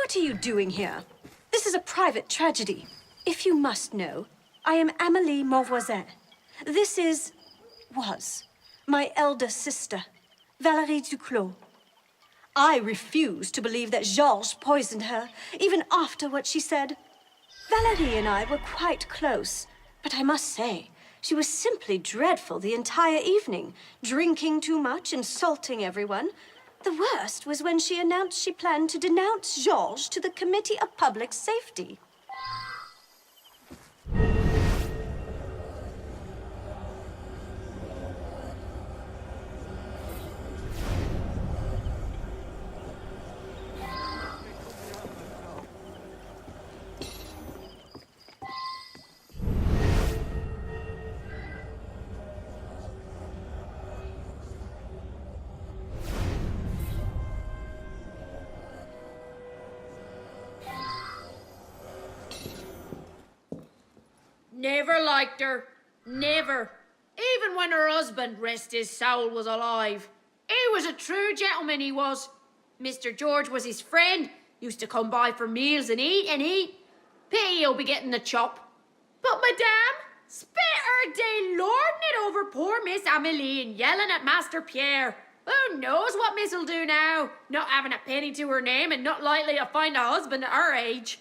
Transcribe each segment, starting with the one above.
What are you doing here? This is a private tragedy. If you must know, I am Amélie Monvoisin. This was my elder sister, Valérie Duclos. I refuse to believe that Georges poisoned her, even after what she said. Valérie and I were quite close, but I must say, she was simply dreadful the entire evening, drinking too much, insulting everyone. The worst was when she announced she planned to denounce Georges to the Committee of Public Safety. Never liked her. Never. Even when her husband, rest his soul, was alive. He was a true gentleman, he was. Mr. George was his friend. Used to come by for meals and eat and eat. Pity he'll be getting the chop. But Madame spent her day lording it over poor Miss Amélie and yelling at Master Pierre. Who knows what Miss'll do now? Not having a penny to her name and not likely to find a husband at her age.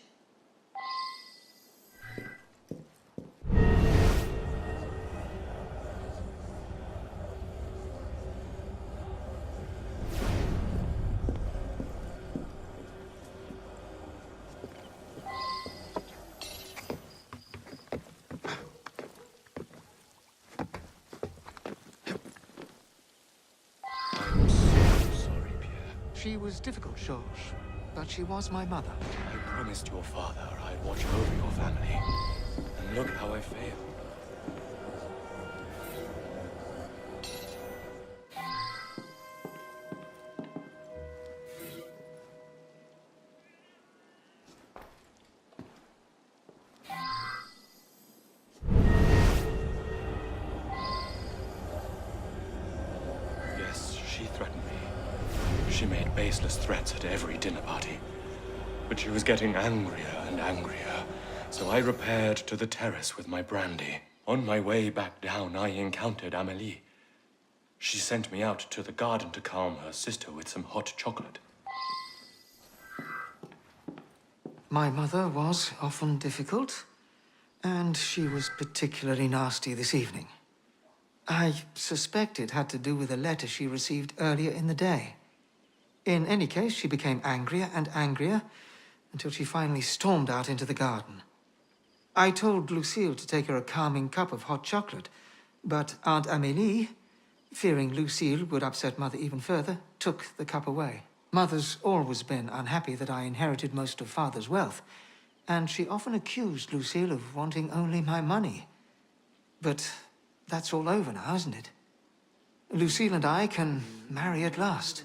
I'm so sorry, Pierre. She was difficult, Georges, but she was my mother. I promised your father I'd watch over your family. And look how I failed. Yes, she threatened me. She made baseless threats at every dinner party. But she was getting angrier and angrier, so I repaired to the terrace with my brandy. On my way back down, I encountered Amélie. She sent me out to the garden to calm her sister with some hot chocolate. My mother was often difficult, and she was particularly nasty this evening. I suspect it had to do with a letter she received earlier in the day. In any case, she became angrier and angrier until she finally stormed out into the garden. I told Lucille to take her a calming cup of hot chocolate, but Aunt Amélie, fearing Lucille would upset Mother even further, took the cup away. Mother's always been unhappy that I inherited most of Father's wealth, and she often accused Lucille of wanting only my money. But that's all over now, isn't it? Lucille and I can marry at last.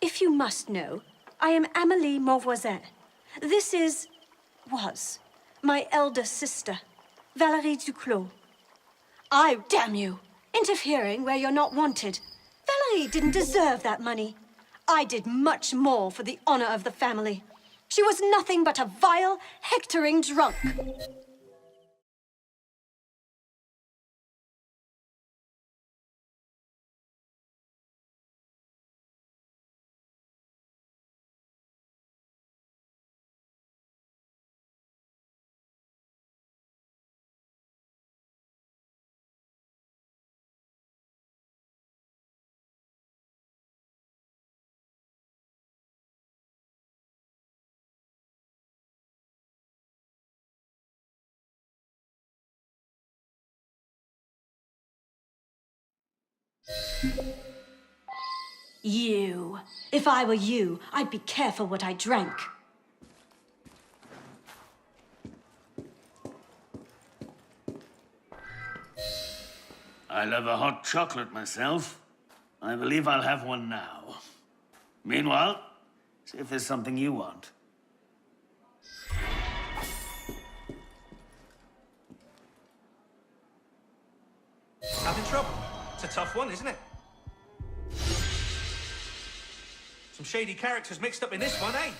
If you must know, I am Amélie Monvoisin. This was my elder sister, Valérie Duclos. Damn you, interfering where you're not wanted. Valérie didn't deserve that money. I did much more for the honor of the family. She was nothing but a vile, hectoring drunk. You. If I were you, I'd be careful what I drank. I love a hot chocolate myself. I believe I'll have one now. Meanwhile, see if there's something you want. Having trouble? It's a tough one, isn't it? Some shady characters mixed up in this one, eh?